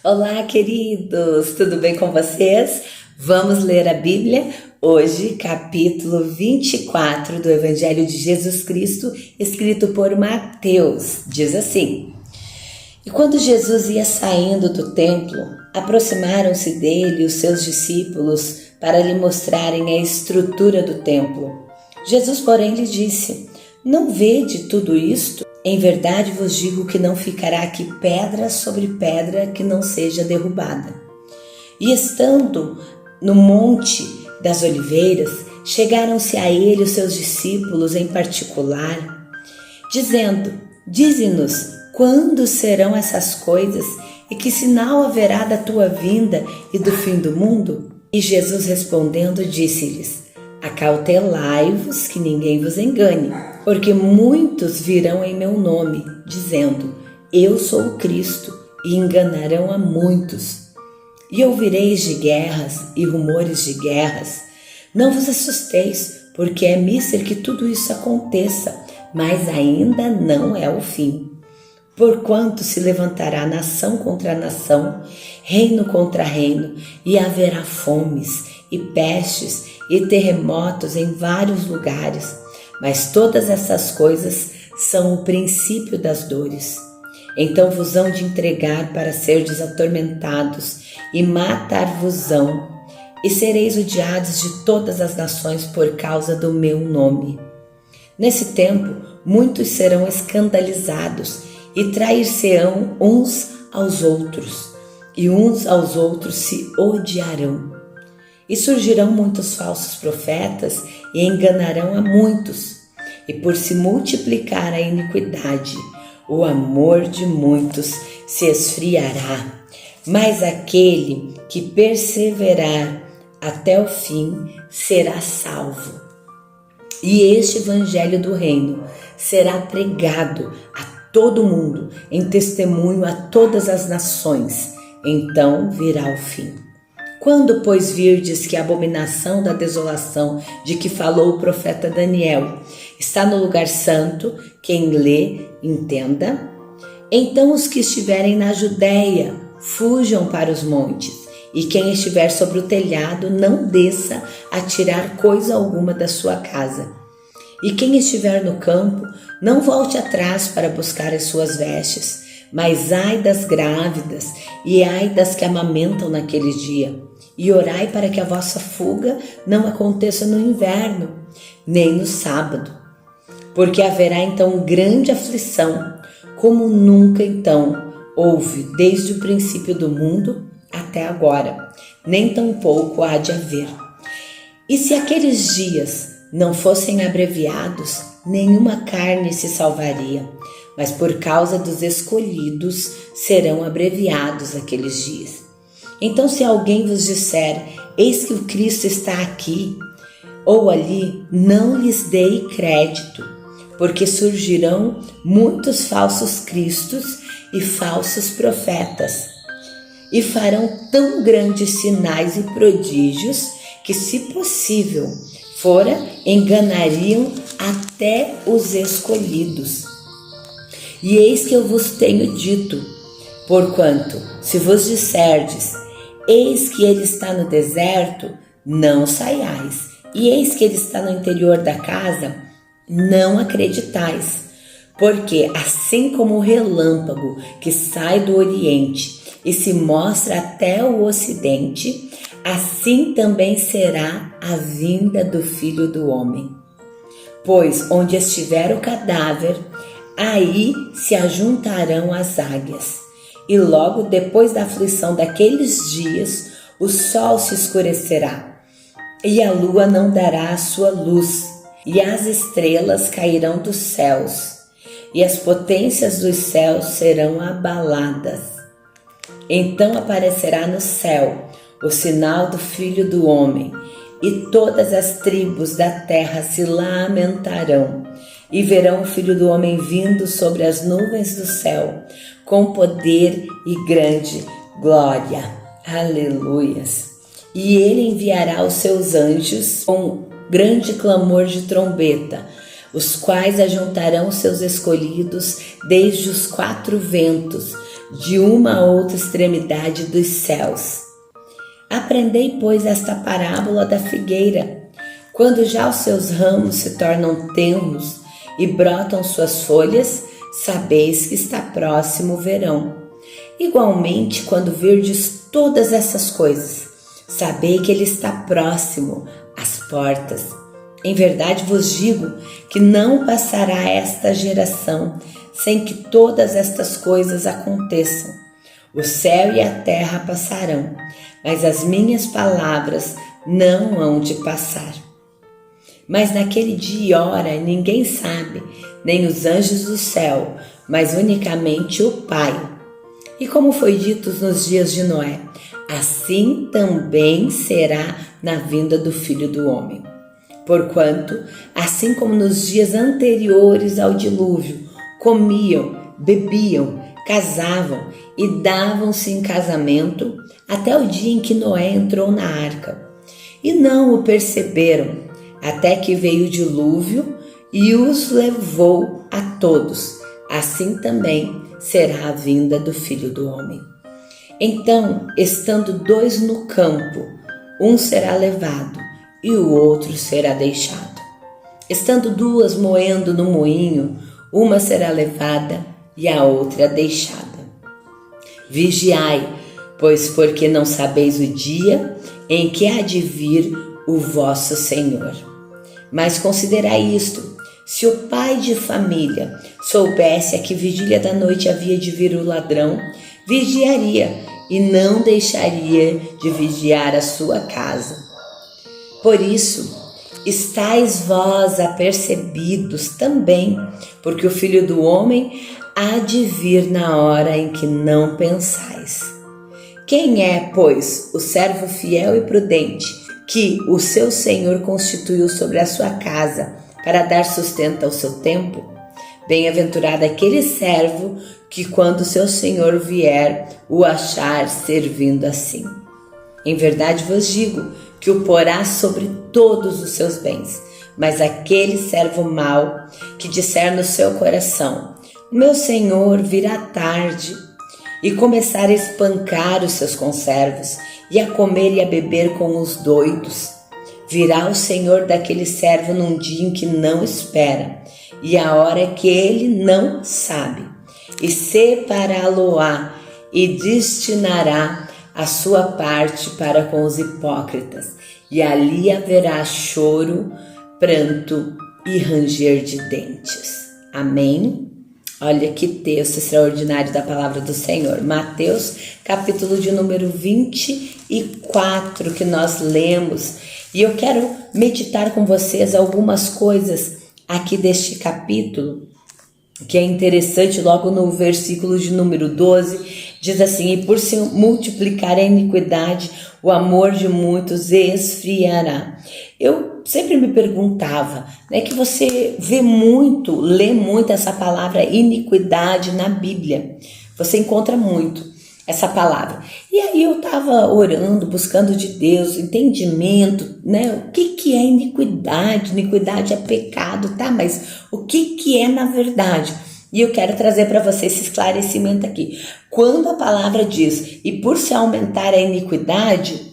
Olá, queridos! Tudo bem com vocês? Vamos ler a Bíblia? Hoje, capítulo 24 do Evangelho de Jesus Cristo, escrito por Mateus. Diz assim: E quando Jesus ia saindo do templo, aproximaram-se dele os seus discípulos para lhe mostrarem a estrutura do templo. Jesus, porém, lhe disse: Não vede tudo isto? Em verdade vos digo que não ficará aqui pedra sobre pedra que não seja derrubada. E estando no Monte das Oliveiras, chegaram-se a ele os seus discípulos em particular, dizendo: Dize-nos, quando serão essas coisas e que sinal haverá da tua vinda e do fim do mundo? E Jesus respondendo disse-lhes: Acautelai-vos que ninguém vos engane, porque muitos virão em meu nome, dizendo: Eu sou o Cristo, e enganarão a muitos. E ouvireis de guerras e rumores de guerras. Não vos assusteis, porque é mister que tudo isso aconteça, mas ainda não é o fim. Porquanto se levantará nação contra nação, reino contra reino, e haverá fomes, e pestes, e terremotos em vários lugares. Mas todas essas coisas são o princípio das dores. Então vos hão de entregar para serdes atormentados, e matar-vos-ão, e sereis odiados de todas as nações por causa do meu nome. Nesse tempo, muitos serão escandalizados, e trair-se-ão uns aos outros, e uns aos outros se odiarão. E surgirão muitos falsos profetas e enganarão a muitos. E por se multiplicar a iniquidade, o amor de muitos se esfriará. Mas aquele que perseverar até o fim será salvo. E este evangelho do reino será pregado a todo mundo, em testemunho a todas as nações. Então virá o fim. Quando, pois, virdes que a abominação da desolação de que falou o profeta Daniel está no lugar santo, quem lê, entenda. Então os que estiverem na Judéia fujam para os montes, e quem estiver sobre o telhado não desça a tirar coisa alguma da sua casa. E quem estiver no campo, não volte atrás para buscar as suas vestes, mas ai das grávidas e ai das que amamentam naquele dia. E orai para que a vossa fuga não aconteça no inverno, nem no sábado. Porque haverá então grande aflição, como nunca então houve desde o princípio do mundo até agora, nem tampouco há de haver. E se aqueles dias não fossem abreviados, nenhuma carne se salvaria, mas por causa dos escolhidos serão abreviados aqueles dias. Então, se alguém vos disser: Eis que o Cristo está aqui ou ali, não lhes dei crédito, porque surgirão muitos falsos cristos e falsos profetas, e farão tão grandes sinais e prodígios que, se possível fora, enganariam até os escolhidos. E eis que eu vos tenho dito, porquanto, se vos disserdes: Eis que ele está no deserto, não saiais, e eis que ele está no interior da casa, não acreditais. Porque assim como o relâmpago que sai do oriente e se mostra até o ocidente, assim também será a vinda do Filho do Homem. Pois onde estiver o cadáver, aí se ajuntarão as águias. E logo depois da aflição daqueles dias, o sol se escurecerá, e a lua não dará a sua luz, e as estrelas cairão dos céus, e as potências dos céus serão abaladas. Então aparecerá no céu o sinal do Filho do Homem, e todas as tribos da terra se lamentarão, e verão o Filho do Homem vindo sobre as nuvens do céu, com poder e grande glória. Aleluias! E ele enviará os seus anjos com grande clamor de trombeta, os quais ajuntarão seus escolhidos desde os quatro ventos, de uma a outra extremidade dos céus. Aprendei, pois, esta parábola da figueira. Quando já os seus ramos se tornam tenros e brotam suas folhas, sabeis que está próximo o verão. Igualmente, quando virdes todas essas coisas, sabei que ele está próximo às portas. Em verdade vos digo que não passará esta geração sem que todas estas coisas aconteçam. O céu e a terra passarão, mas as minhas palavras não hão de passar. Mas naquele dia e hora ninguém sabe, nem os anjos do céu, mas unicamente o Pai. E como foi dito nos dias de Noé, assim também será na vinda do Filho do Homem. Porquanto, assim como nos dias anteriores ao dilúvio, comiam, bebiam, casavam e davam-se em casamento, até o dia em que Noé entrou na arca. E não o perceberam, até que veio o dilúvio e os levou a todos. Assim também será a vinda do Filho do Homem. Então, estando dois no campo, um será levado e o outro será deixado. Estando duas moendo no moinho, uma será levada e a outra deixada. Vigiai, pois porque não sabeis o dia em que há de vir o vosso Senhor. Mas considerai isto: se o pai de família soubesse a que vigília da noite havia de vir o ladrão, vigiaria e não deixaria de vigiar a sua casa. Por isso, estais vós apercebidos também, porque o Filho do Homem há de vir na hora em que não pensais. Quem é, pois, o servo fiel e prudente, que o seu Senhor constituiu sobre a sua casa, para dar sustento ao seu tempo? Bem-aventurado aquele servo que, quando seu Senhor vier, o achar servindo assim. Em verdade vos digo que o porá sobre todos os seus bens. Mas aquele servo mau que disser no seu coração: meu Senhor virá tarde, e começar a espancar os seus conservos, e a comer e a beber com os doidos, virá o Senhor daquele servo num dia em que não espera, e a hora que ele não sabe, e separá-lo-á e destinará a sua parte para com os hipócritas, e ali haverá choro, pranto e ranger de dentes. Amém? Olha que texto extraordinário da palavra do Senhor. Mateus, capítulo de número 24, que nós lemos. E eu quero meditar com vocês algumas coisas aqui deste capítulo, que é interessante. Logo no versículo de número 12, diz assim: e por se multiplicar a iniquidade, o amor de muitos esfriará. Eu sempre me perguntava, né, que você lê muito essa palavra iniquidade na Bíblia. Você encontra muito essa palavra. E aí eu estava orando, buscando de Deus entendimento, né? O que é iniquidade? Iniquidade é pecado, tá? Mas o que é na verdade? E eu quero trazer para você esse esclarecimento aqui. Quando a palavra diz, e por se aumentar a iniquidade,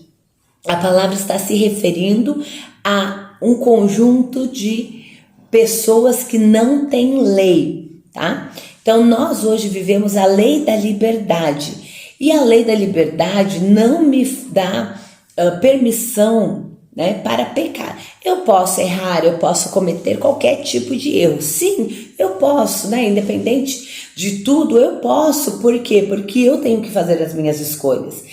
a palavra está se referindo a um conjunto de pessoas que não têm lei, tá? Então nós hoje vivemos a lei da liberdade, e a lei da liberdade não me dá permissão, né, para pecar. Eu posso errar, eu posso cometer qualquer tipo de erro. Sim, eu posso, né? Independente de tudo, eu posso. Por quê? Porque eu tenho que fazer as minhas escolhas.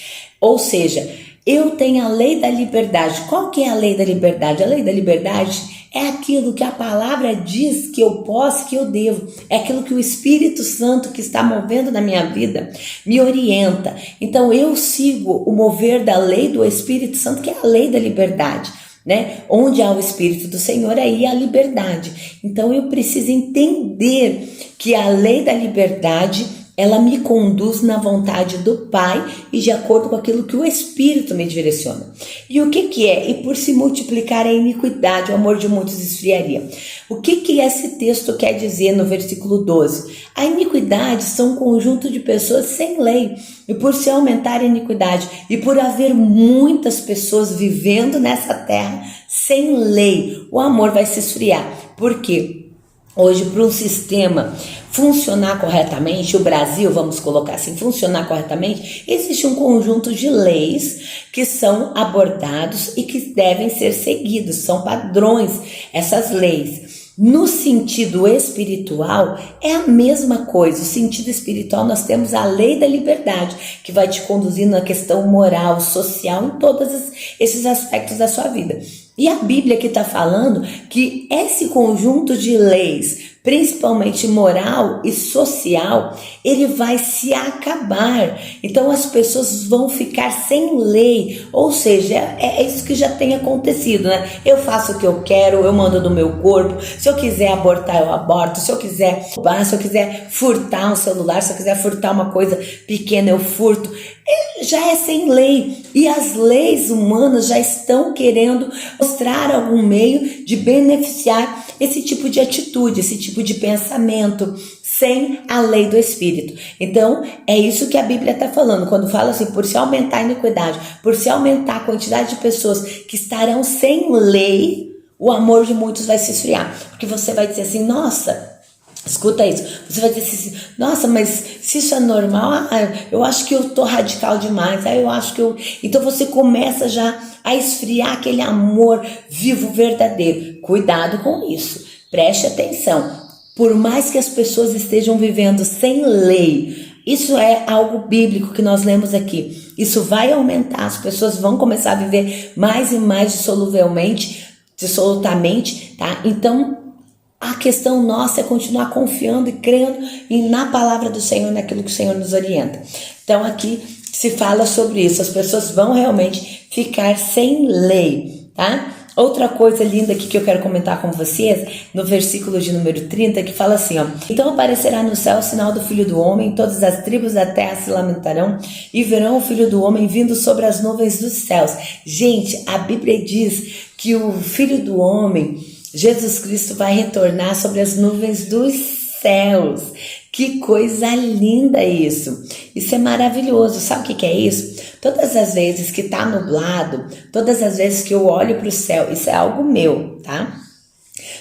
Ou seja, eu tenho a lei da liberdade. Qual que é a lei da liberdade? A lei da liberdade é aquilo que a palavra diz que eu posso, que eu devo. É aquilo que o Espírito Santo que está movendo na minha vida me orienta. Então eu sigo o mover da lei do Espírito Santo, que é a lei da liberdade, né? Onde há o Espírito do Senhor, aí há a liberdade. Então eu preciso entender que a lei da liberdade ela me conduz na vontade do Pai e de acordo com aquilo que o Espírito me direciona. E o que é? E por se multiplicar a iniquidade, o amor de muitos esfriaria. O que esse texto quer dizer no versículo 12? A iniquidade são um conjunto de pessoas sem lei. E por se aumentar a iniquidade e por haver muitas pessoas vivendo nessa terra sem lei, o amor vai se esfriar. Por quê? Hoje, para um sistema funcionar corretamente, o Brasil, vamos colocar assim, funcionar corretamente, existe um conjunto de leis que são abordados e que devem ser seguidos, são padrões essas leis. No sentido espiritual, é a mesma coisa. O sentido espiritual, nós temos a lei da liberdade, que vai te conduzir na questão moral, social, em todos esses aspectos da sua vida. E a Bíblia que está falando que esse conjunto de leis, principalmente moral e social, ele vai se acabar. Então as pessoas vão ficar sem lei, ou seja, é isso que já tem acontecido, né? Eu faço o que eu quero, eu mando no meu corpo, se eu quiser abortar, eu aborto, se eu quiser roubar, se eu quiser furtar um celular, se eu quiser furtar uma coisa pequena, eu furto. Já é sem lei, e as leis humanas já estão querendo mostrar algum meio de beneficiar esse tipo de atitude, esse tipo de pensamento, sem a lei do Espírito. Então, é isso que a Bíblia está falando, quando fala assim, por se aumentar a iniquidade, por se aumentar a quantidade de pessoas que estarão sem lei, o amor de muitos vai se esfriar, porque você vai dizer assim, nossa, escuta isso, você vai dizer assim, nossa, mas se isso é normal, eu acho que eu tô radical demais, eu acho que eu... Então você começa já a esfriar aquele amor vivo, verdadeiro. Cuidado com isso, preste atenção. Por mais que as pessoas estejam vivendo sem lei, isso é algo bíblico que nós lemos aqui, isso vai aumentar, as pessoas vão começar a viver mais e mais dissolutamente, tá? Então, a questão nossa é continuar confiando e crendo na palavra do Senhor, naquilo que o Senhor nos orienta. Então aqui se fala sobre isso, as pessoas vão realmente ficar sem lei, tá? Outra coisa linda aqui que eu quero comentar com vocês, no versículo de número 30, que fala assim, ó: então aparecerá no céu o sinal do Filho do Homem, todas as tribos da terra se lamentarão e verão o Filho do Homem vindo sobre as nuvens dos céus. Gente, a Bíblia diz que o Filho do Homem, Jesus Cristo, vai retornar sobre as nuvens dos céus. Que coisa linda isso! Isso é maravilhoso. Sabe o que é isso? Todas as vezes que está nublado, todas as vezes que eu olho para o céu, isso é algo meu, tá?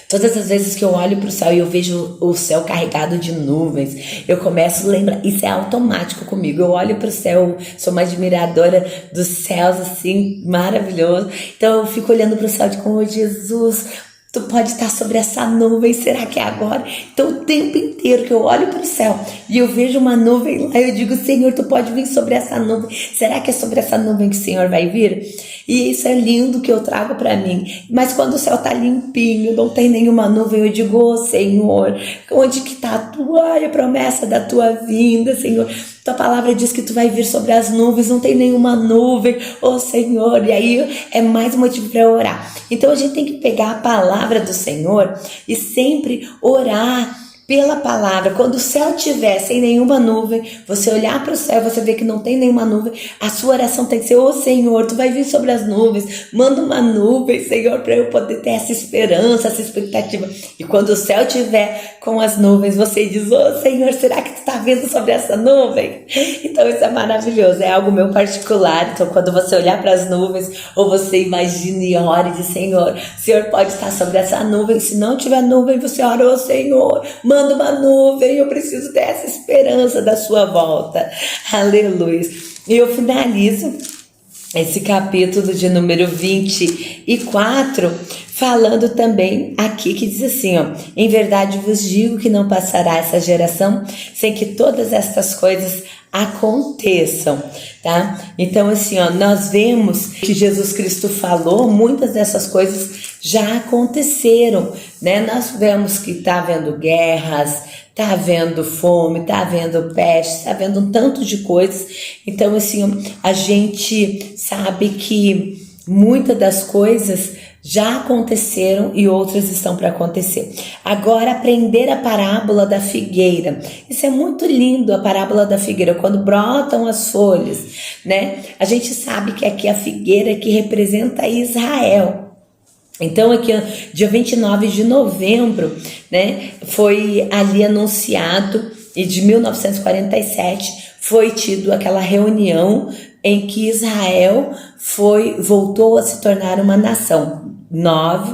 Todas as vezes que eu olho para o céu e eu vejo o céu carregado de nuvens, eu começo a lembrar, isso é automático comigo. Eu olho para o céu, sou uma admiradora dos céus, assim, maravilhoso. Então eu fico olhando para o céu de como Jesus, tu pode estar sobre essa nuvem, será que é agora? Então o tempo inteiro que eu olho para o céu e eu vejo uma nuvem lá, eu digo, Senhor, tu pode vir sobre essa nuvem, será que é sobre essa nuvem que o Senhor vai vir? E isso é lindo que eu trago para mim. Mas quando o céu tá limpinho, não tem nenhuma nuvem, eu digo, ô Senhor, onde que tá a tua promessa da tua vinda, Senhor? Tua palavra diz que tu vai vir sobre as nuvens, não tem nenhuma nuvem, ô Senhor. E aí é mais um motivo para orar. Então a gente tem que pegar a palavra do Senhor e sempre orar pela palavra. Quando o céu estiver sem nenhuma nuvem, você olhar para o céu, você vê que não tem nenhuma nuvem, a sua oração tem que ser, ô Senhor, tu vai vir sobre as nuvens, manda uma nuvem, Senhor, para eu poder ter essa esperança, essa expectativa. E quando o céu estiver com as nuvens, você diz, ô Senhor, será que tu está vindo sobre essa nuvem? Então isso é maravilhoso, é algo meu particular. Então quando você olhar para as nuvens, ou você imagine e ore de Senhor, o Senhor pode estar sobre essa nuvem. Se não tiver nuvem, você ora, ô Senhor, manda uma nuvem, eu preciso ter essa esperança da sua volta. Aleluia. E eu finalizo esse capítulo de número 24, falando também aqui que diz assim, ó: em verdade vos digo que não passará essa geração sem que todas estas coisas aconteçam, tá? Então assim, ó, nós vemos que Jesus Cristo falou, muitas dessas coisas já aconteceram, né? Nós vemos que tá havendo guerras, tá havendo fome, tá havendo peste, tá havendo um tanto de coisas. Então assim, a gente sabe que muitas das coisas já aconteceram e outras estão para acontecer. Agora, aprender a parábola da figueira. Isso é muito lindo, a parábola da figueira, quando brotam as folhas, né? A gente sabe que aqui a figueira que representa Israel. Então aqui, dia 29 de novembro, né, foi ali anunciado, e de 1947 foi tido aquela reunião em que Israel voltou a se tornar uma nação.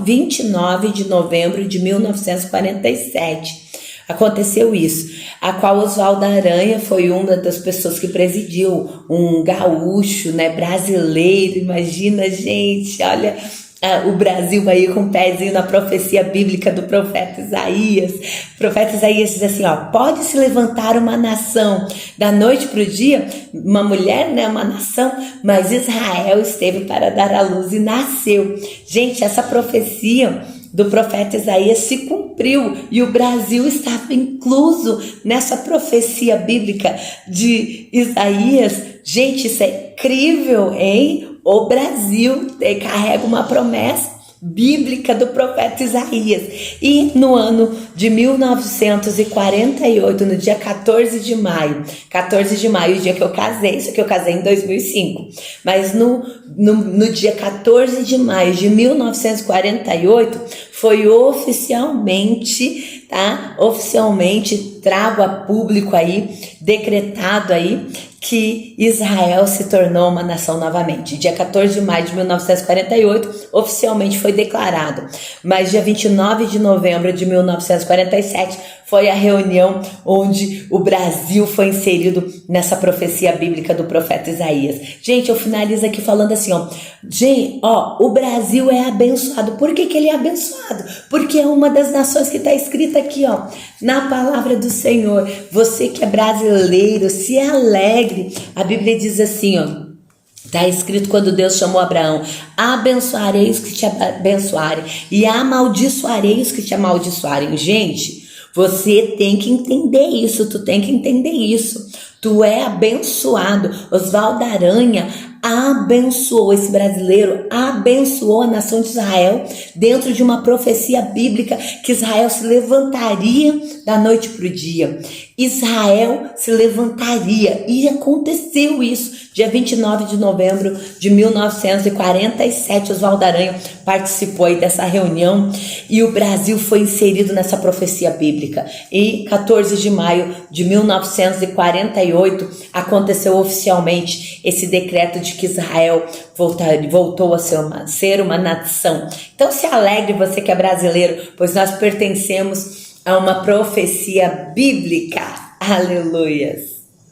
29 de novembro de 1947 aconteceu isso, a qual Oswaldo Aranha foi uma das pessoas que presidiu, um gaúcho, né, brasileiro. Imagina, gente, olha, o Brasil aí com o pezinho na profecia bíblica do profeta Isaías. O profeta Isaías diz assim, ó: pode se levantar uma nação da noite para o dia, uma mulher, né, uma nação, mas Israel esteve para dar à luz e nasceu. Gente, essa profecia do profeta Isaías se cumpriu e o Brasil estava incluso nessa profecia bíblica de Isaías. Gente, isso é incrível, hein? O Brasil carrega uma promessa bíblica do profeta Isaías. E no ano de 1948, no dia 14 de maio, o dia que eu casei, isso aqui eu casei em 2005, mas no dia 14 de maio de 1948, foi oficialmente, tá? Oficialmente trago a público aí, decretado aí, que Israel se tornou uma nação novamente. Dia 14 de maio de 1948, oficialmente foi declarado. Mas dia 29 de novembro de 1947 foi a reunião onde o Brasil foi inserido nessa profecia bíblica do profeta Isaías. Gente, eu finalizo aqui falando assim, ó. Gente, ó, o Brasil é abençoado. Por que ele é abençoado? Porque é uma das nações que está escrita aqui, ó, na palavra do Senhor. Você que é brasileiro, se alegre. A Bíblia diz assim, ó, está escrito quando Deus chamou Abraão: abençoarei os que te abençoarem e amaldiçoarei os que te amaldiçoarem. Gente, você tem que entender isso, tu tem que entender isso. Tu é abençoado. Oswaldo Aranha abençoou, esse brasileiro abençoou a nação de Israel dentro de uma profecia bíblica que Israel se levantaria da noite para o dia. Israel se levantaria e aconteceu isso. Dia 29 de novembro de 1947, Oswaldo Aranha participou aí dessa reunião e o Brasil foi inserido nessa profecia bíblica. E 14 de maio de 1948 aconteceu oficialmente esse decreto de que Israel voltou a ser uma nação. Então se alegre você que é brasileiro, pois nós pertencemos a uma profecia bíblica. Aleluias!